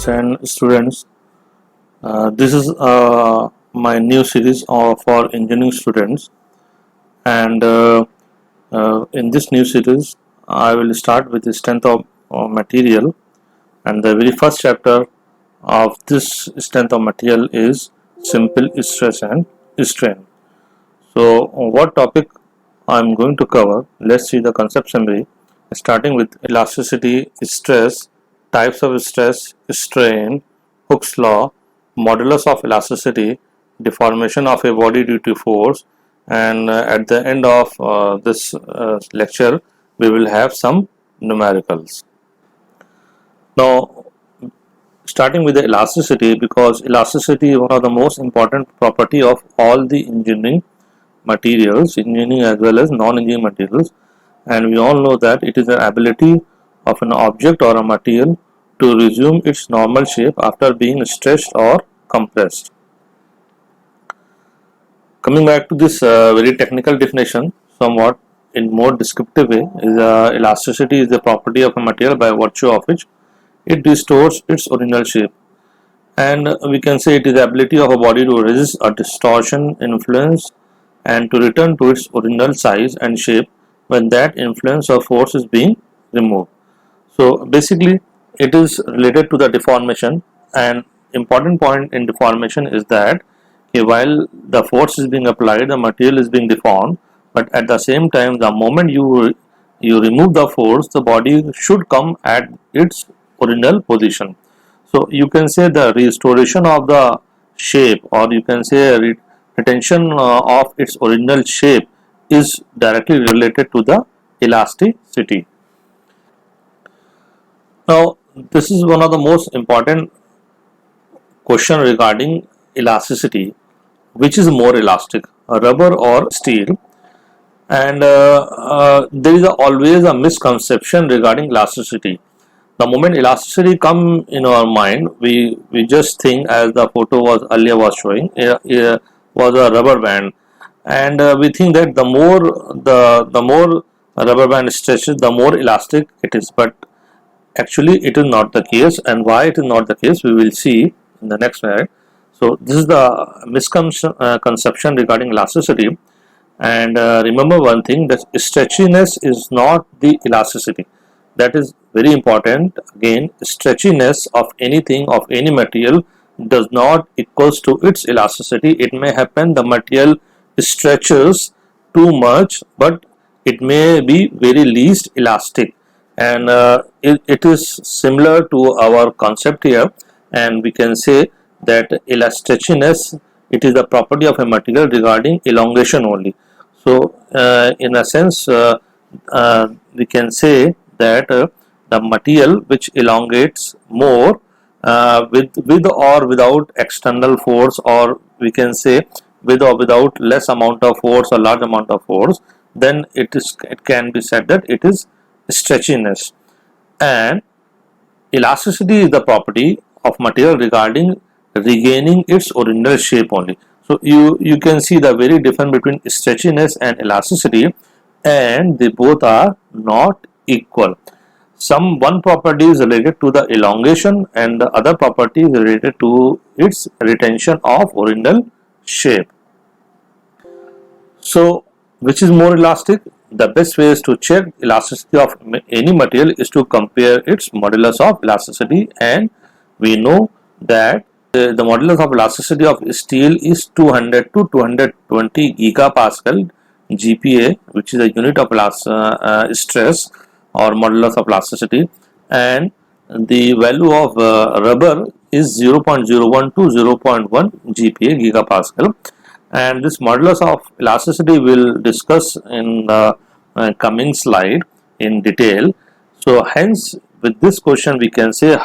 viewers and students. This is my new series for engineering students, and in this new series I will start with the strength of material, and the very first chapter of this strength of material is simple stress and strain. So what topic I am going to cover? Let's see the concept summary, starting with elasticity, stress, types of stress, strain, Hooke's law, modulus of elasticity, deformation of a body due to force, and at the end of this lecture we will have some numericals. Now, starting with the elasticity, because elasticity is one of the most important property of all the engineering materials, engineering as well as non-engineering materials, and we all know that it is the ability of an object or a material to resume its normal shape after being stretched or compressed. Coming back to this very technical definition, somewhat in more descriptive way, is elasticity is the property of a material by virtue of which it restores its original shape, and we can say it is the ability of a body to resist a distortion influence and to return to its original size and shape when that influence or force is being removed. So basically it is related to the deformation, and important point in deformation is that while the force is being applied, the material is being deformed, but at the same time the moment you remove the force, the body should come at its original position. So you can say the restoration of the shape, or you can say retention of its original shape, is directly related to the elasticity. Now, this is one of the most important question regarding elasticity. Which is more elastic, rubber or steel? And there is always a misconception regarding elasticity. The moment elasticity come in our mind, we just think, as the photo was earlier was showing, was a rubber band, and we think that the more rubber band stretches, the more elastic it is. But actually it is not the case, and why it is not the case we will see in the next slide. So this is the misconception regarding elasticity, and remember one thing, that stretchiness is not the elasticity. That is very important. Again, stretchiness of anything, of any material, does not equals to its elasticity. It may happen the material stretches too much, but it may be very least elastic, and it is similar to our concept here, and we can say that elasticity, it is the property of a material regarding elongation only. So in a sense we can say that the material which elongates more with or without external force, or we can say with or without less amount of force or large amount of force, then it can be said that it is stretchiness. And elasticity is the property of material regarding regaining its original shape only. So you can see the very difference between stretchiness and elasticity, and they both are not equal. One property is related to the elongation, and the other property is related to its retention of original shape. So which is more elastic? The best way is to check elasticity of any material is to compare its modulus of elasticity, and we know that the modulus of elasticity of steel is 200 to 220 gigapascal GPa, which is a unit of stress or modulus of elasticity, and the value of rubber is 0.01 to 0.1 GPa gigapascal. And this modulus of elasticity will discuss in the coming slide in detail. So hence with this question we can say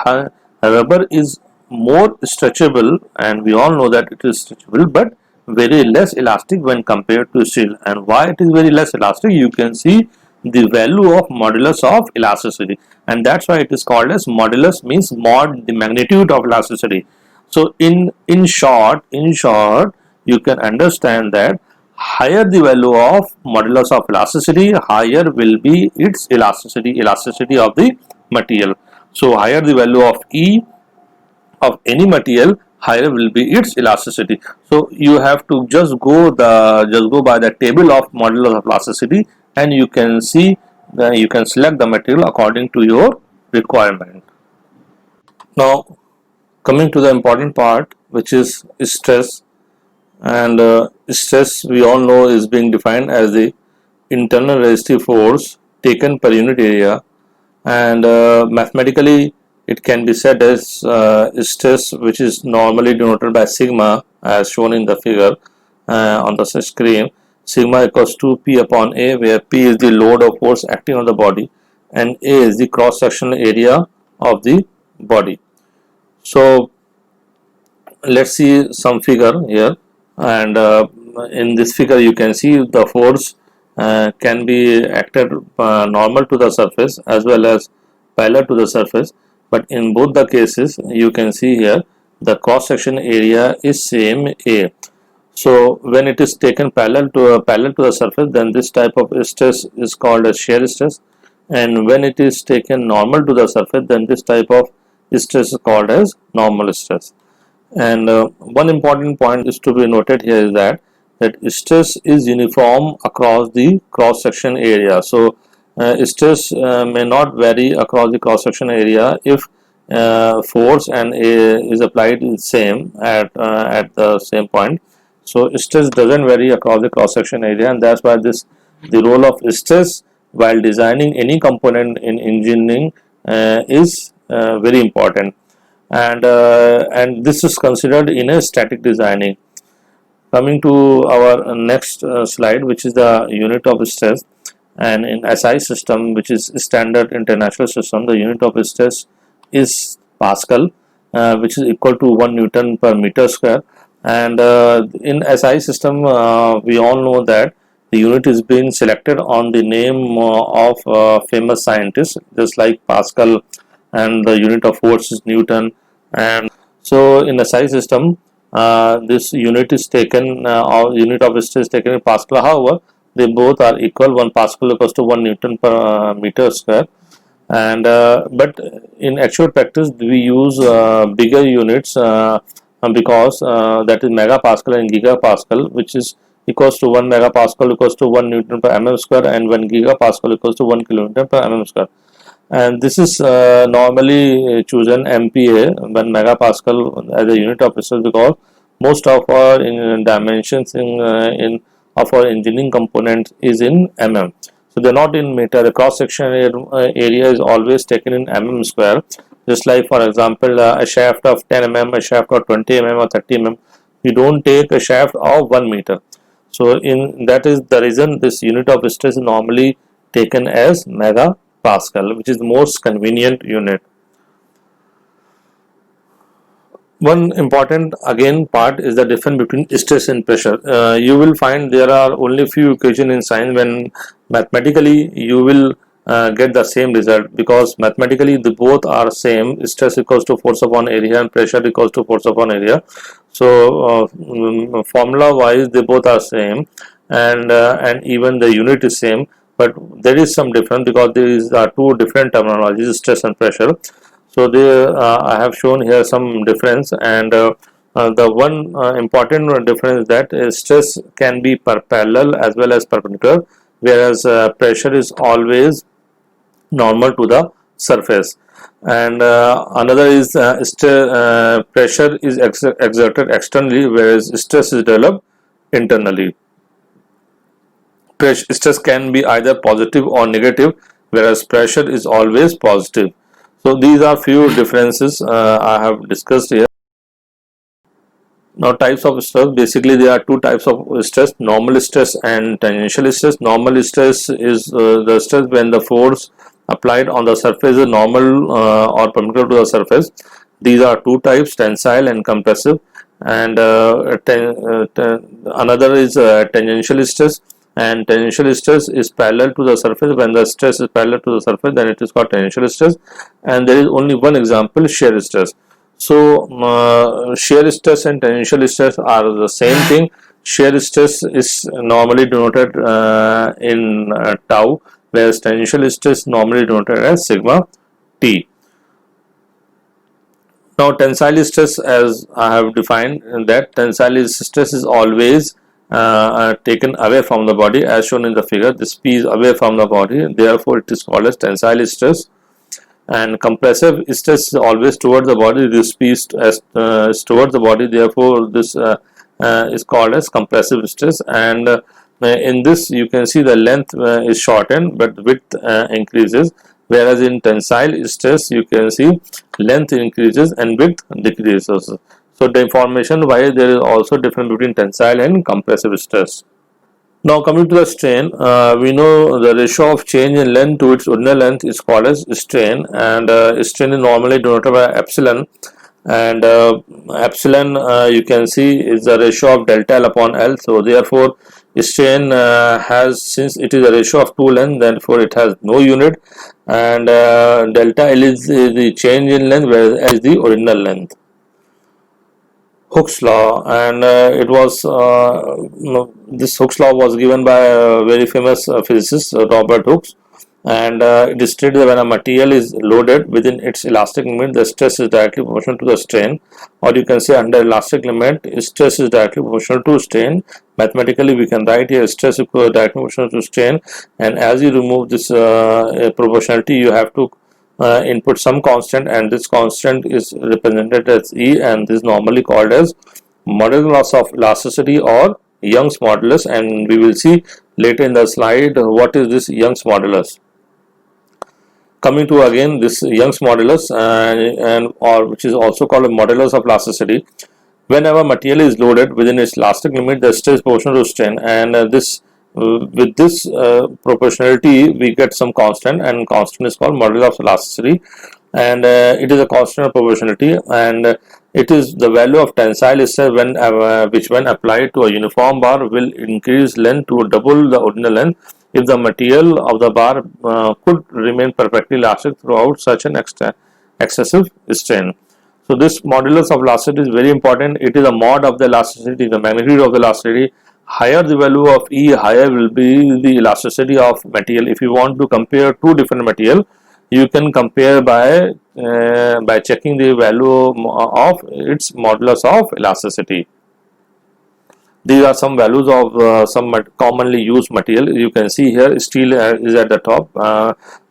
rubber is more stretchable, and we all know that it is stretchable but very less elastic when compared to steel. And why it is very less elastic? You can see the value of modulus of elasticity, and that's why it is called as modulus, means mod, the magnitude of elasticity. So in short you can understand that higher the value of modulus of elasticity, higher will be its elasticity of the material. So higher the value of E, of any material, higher will be its elasticity. So you have to just go by the table of modulus of elasticity, and you can see you can select the material according to your requirement. Now coming to the important part, which is stress. And stress, we all know, is being defined as the internal resistive force taken per unit area, and mathematically it can be said as stress, which is normally denoted by sigma, as shown in the figure on the screen. Sigma equals to P upon A, where P is the load or force acting on the body and A is the cross sectional area of the body. So let's see some figure here, and in this figure you can see the force can be acted normal to the surface as well as parallel to the surface, but in both the cases you can see here the cross section area is same A. So when it is taken parallel to the surface, then this type of stress is called as shear stress, and when it is taken normal to the surface, then this type of stress is called as normal stress. And one important point is to be noted here is that stress is uniform across the cross section area. So stress may not vary across the cross section area if force and is applied same at the same point. So stress doesn't vary across the cross section area, and that's why the role of stress while designing any component in engineering is very important, and this is considered in a static designing. Coming to our next slide, which is the unit of stress, and in SI system, which is standard international system, the unit of stress is Pascal, which is equal to 1 Newton per meter square. And in SI system, we all know that the unit is being selected on the name of famous scientists, just like Pascal, and the unit of force is Newton. And so in the SI system, this unit is taken, or unit of stress is taken in Pascal. However, they both are equal. 1 Pascal equals to 1 Newton per meter square. And but in actual practice, we use bigger units because that is megapascal and gigapascal, which is equals to 1 megapascal equals to 1 Newton per mm square, and 1 gigapascal equals to 1 kilonewton per mm square. And this is normally chosen MPa, 1 megapascal, as a unit of stress, because most of our dimensions in of our engineering components is in mm. So they're not in meter. The cross section area is always taken in mm square. Just like, for example, a shaft of 10 mm, a shaft of 20 mm or 30 mm, you don't take a shaft of 1 meter. So in that is the reason this unit of stress is normally taken as megapascal, which is the most convenient unit. One important again part is the difference between stress and pressure. You will find there are only few occasions in science when mathematically you will get the same result, because mathematically the both are same. Stress equals to force upon area and pressure equals to force upon area. So formula wise they both are same, and even the unit is same, but there is some difference because there is two different terminologies, stress and pressure. So there I have shown here some difference, and the one important difference is that stress can be parallel as well as perpendicular, whereas pressure is always normal to the surface. And another is pressure is exerted externally, whereas stress is developed internally. Stress can be either positive or negative, whereas pressure is always positive. So these are few differences I have discussed here. Now types of stress, basically there are two types of stress, normal stress and tangential stress. Normal stress is the stress when the force applied on the surface is normal or perpendicular to the surface. These are two types, tensile and compressive. And another is tangential stress, and tangential stress is parallel to the surface. When the stress is parallel to the surface, then it is called tangential stress. And there is only one example, shear stress. So shear stress and tangential stress are the same thing. Shear stress is normally denoted in tau, whereas tangential stress normally denoted as sigma t. Now tensile stress, as I have defined, that tensile stress is always taken away from the body, as shown in the figure. This P is away from the body, therefore it is called as tensile stress. And compressive stress is always towards the body. This P is towards the body, therefore this is called as compressive stress. And in this you can see the length is shortened but width increases, whereas in tensile stress you can see length increases and width decreases. So the information why there is also difference between tensile and compressive stress. Now coming to the strain, we know the ratio of change in length to its original length is called as strain, and strain is normally denoted by epsilon, and epsilon you can see is the ratio of delta L upon L. So therefore strain has, since it is a ratio of two length, therefore it has no unit, and delta L is the change in length, whereas L is the original length. Hooke's law, and it was this Hooke's law was given by a very famous physicist, Robert Hooke, and it stated that when a material is loaded within its elastic limit, the stress is directly proportional to the strain, or you can say under elastic limit, stress is directly proportional to strain. Mathematically, we can write here stress is directly proportional to strain, and as you remove this proportionality, you have to input some constant, and this constant is represented as E, and this is normally called as modulus of elasticity or Young's modulus, and we will see later in the slide what is this Young's modulus. Coming to again this Young's modulus, and or which is also called a modulus of elasticity. Whenever material is loaded within its elastic limit, the stress is proportional to strain, and with this proportionality we get some constant, and constant is called modulus of elasticity, and it is a constant of proportionality, and it is the value of tensile stress when which when applied to a uniform bar will increase length to double the original length if the material of the bar could remain perfectly elastic throughout such an excessive strain. So this modulus of elasticity is very important. It is a mod of the elasticity, the magnitude of the elasticity. Higher the value of E, higher will be the elasticity of material. If you want to compare two different material, you can compare by checking the value of its modulus of elasticity. These are some values of some commonly used material. You can see here steel is at the top,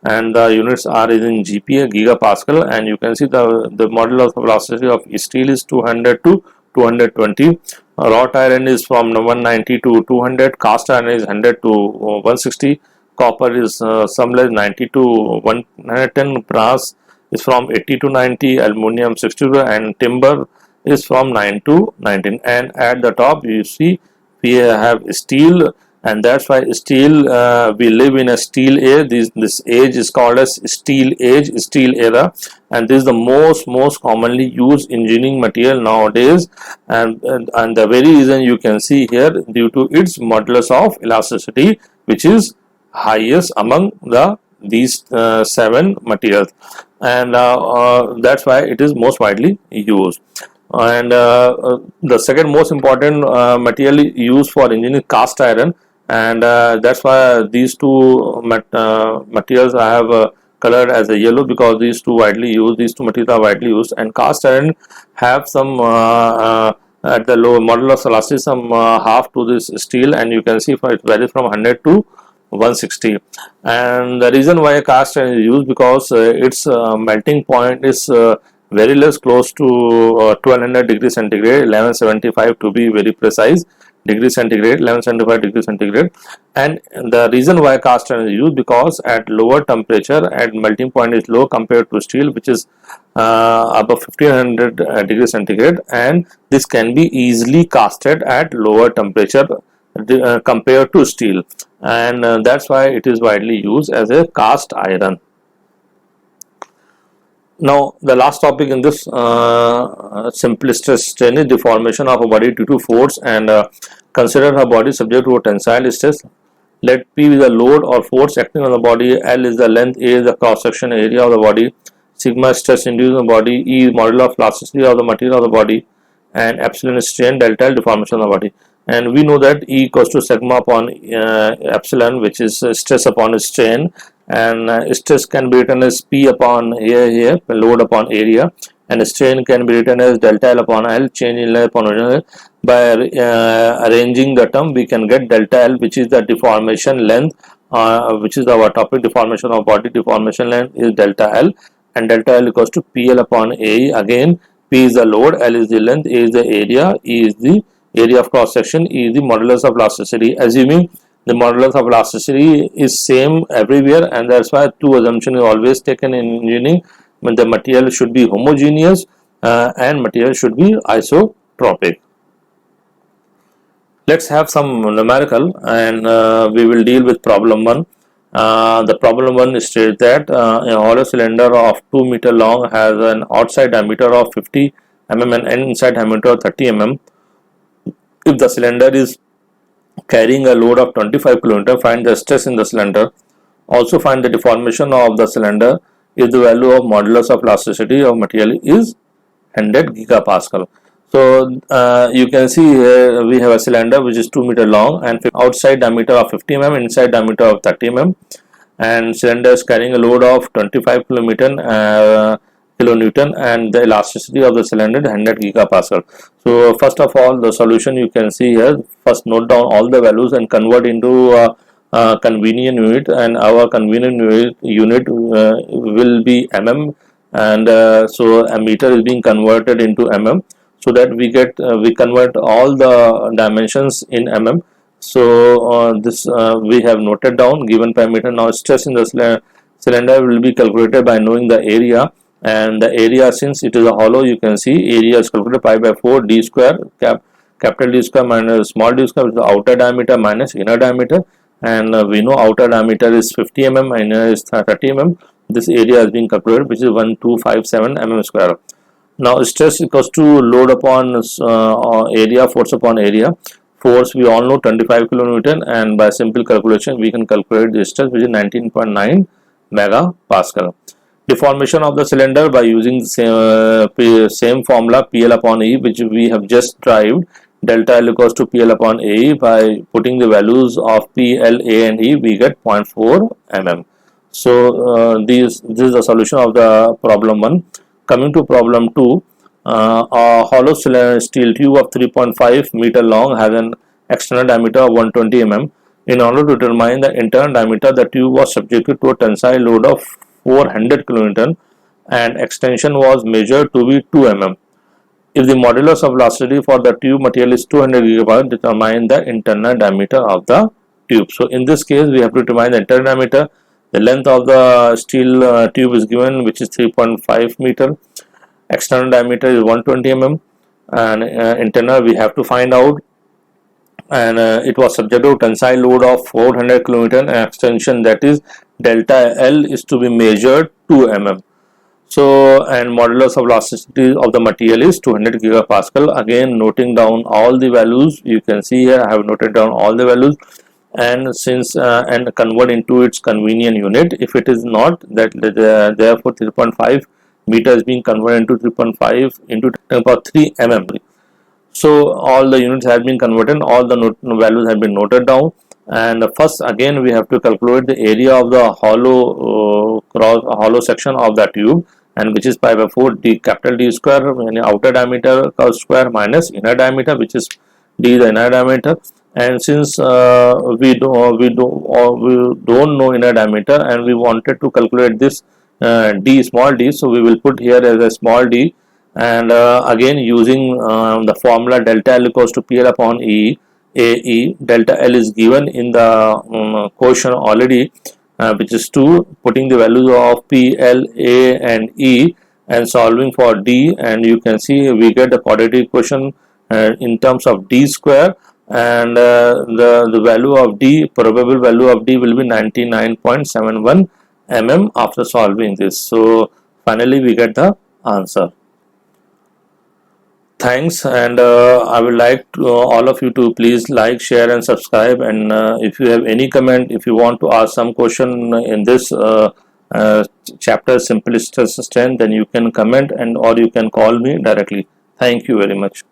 and the units are in GPa, gigapascal, and you can see the modulus of elasticity of steel is 200 to 220. Wrought iron is from 190 to 200, cast iron is 100 to 160, copper is somewhere 90 to 110, brass is from 80 to 90, aluminum 62, and timber is from 9 to 19. And at the top you see we have steel, and that's why steel we live in a steel age. This age is called as steel age, steel era, and this is the most commonly used engineering material nowadays, and the very reason you can see here due to its modulus of elasticity, which is highest among these seven materials, and that's why it is most widely used. And the second most important material used for engineering is cast iron, and that's why these two materials I have colored as a yellow, because these two materials are widely used. And cast iron have some at the low modulus elasticity some half to this steel, and you can see it varies from 100 to 160. And the reason why cast iron is used because its melting point is very less, close to 1200 degrees centigrade, 1175 to be very precise degrees centigrade, 1175 degrees centigrade. And the reason why cast iron is used because at lower temperature, at melting point is low compared to steel, which is above 1500 degrees centigrade, and this can be easily casted at lower temperature compared to steel, and that's why it is widely used as a cast iron. Now the last topic in this simple stress strain is deformation of a body due to force, and consider a body subject to a tensile stress. Let P be the load or force acting on the body, L is the length, A is the cross section area of the body, sigma stress induced in the body, E is modulus of elasticity of the material of the body, and epsilon is strain, delta L deformation of the body. And we know that E equals to sigma upon epsilon, which is stress upon strain, and stress can be written as P upon here load upon area. and strain can be written as delta L upon L, change in length upon original. By arranging the term, we can get delta L, which is the deformation length, which is our topic. Deformation of body, deformation length is delta L, and delta L equals to PL upon AE. Again, P is the load, L is the length, A is the area, E is the area of cross section, E is the modulus of elasticity. Assuming the modulus of elasticity is same everywhere, and that's why two assumption is always taken in engineering. When the material should be homogeneous and material should be isotropic. Let's have some numerical, and we will deal with problem 1. The problem 1 states that a hollow cylinder of 2 meter long has an outside diameter of 50 mm and an inside diameter of 30 mm. If the cylinder is carrying a load of 25 kN, find the stress in the cylinder. Also find the deformation of the cylinder if the value of modulus of elasticity of material is 100 gigapascal. So you can see here we have a cylinder which is 2 meter long and outside diameter of 50 mm, inside diameter of 30 mm, and cylinder is carrying a load of 25 kilonewton, and the elasticity of the cylinder is 100 gigapascal. So first of all, the solution you can see here. First note down all the values and convert into convenient unit, and our convenient unit will be mm, and so a meter is being converted into mm, so that we get we convert all the dimensions in mm. So this we have noted down given parameter. Now stress in the cylinder will be calculated by knowing the area, and the area, since it is a hollow, you can see area is calculated pi by 4 d square, capital D square minus small d square, which is the outer diameter minus inner diameter, and we know outer diameter is 50 mm, inner is 30 mm. This area is being calculated, which is 1257 mm square. Now stress equals to load upon area, force upon area. Force we all know 25 kilonewton, and by simple calculation we can calculate the stress, which is 19.9 megapascal. Deformation of the cylinder by using the same formula PL upon E, which we have just derived. Delta L equals to PL upon AE. By putting the values of P, L, A and E, we get 0.4 mm. So this is the solution of the problem 1. Coming to problem 2, a hollow steel tube of 3.5 meter long has an external diameter of 120 mm. In order to determine the internal diameter, the tube was subjected to a tensile load of 400 kN and extension was measured to be 2 mm. If the modulus of elasticity for the tube material is 200 gigapascal, determine the internal diameter of the tube. So in this case, we have to determine the internal diameter. The length of the steel tube is given, which is 3.5 meter. External diameter is 120 mm, and internal we have to find out. And it was subject to tensile load of 400 kN and extension, that is delta L, is to be measured 2 mm. So, and modulus of elasticity of the material is 200 gigapascal. Again, noting down all the values. You can see here I have noted down all the values, and since and convert into its convenient unit. If it is not, that therefore 3.5 meter is being converted into 3.5 into 10^3 mm. So all the units have been converted, all the values have been noted down. And first again we have to calculate the area of the hollow section of the tube, and which is pi by 4 d capital D square, outer diameter square minus inner diameter, which is d the inner diameter. And since we don't know inner diameter and we wanted to calculate this d, small d, so we will put here as a small d. And again using the formula delta L equals to PL upon E, AE. Delta L is given in the question already, which is 2. Putting the values of P, L, A and E and solving for D, and you can see we get the quadratic equation in terms of d square, and the value of d, probable value of d, will be 99.71 mm after solving this. So finally we get the answer. Thanks, and I would like to, all of you to please like, share and subscribe, and if you have any comment, if you want to ask some question in this chapter simple stress, then you can comment, and or you can call me directly. Thank you very much.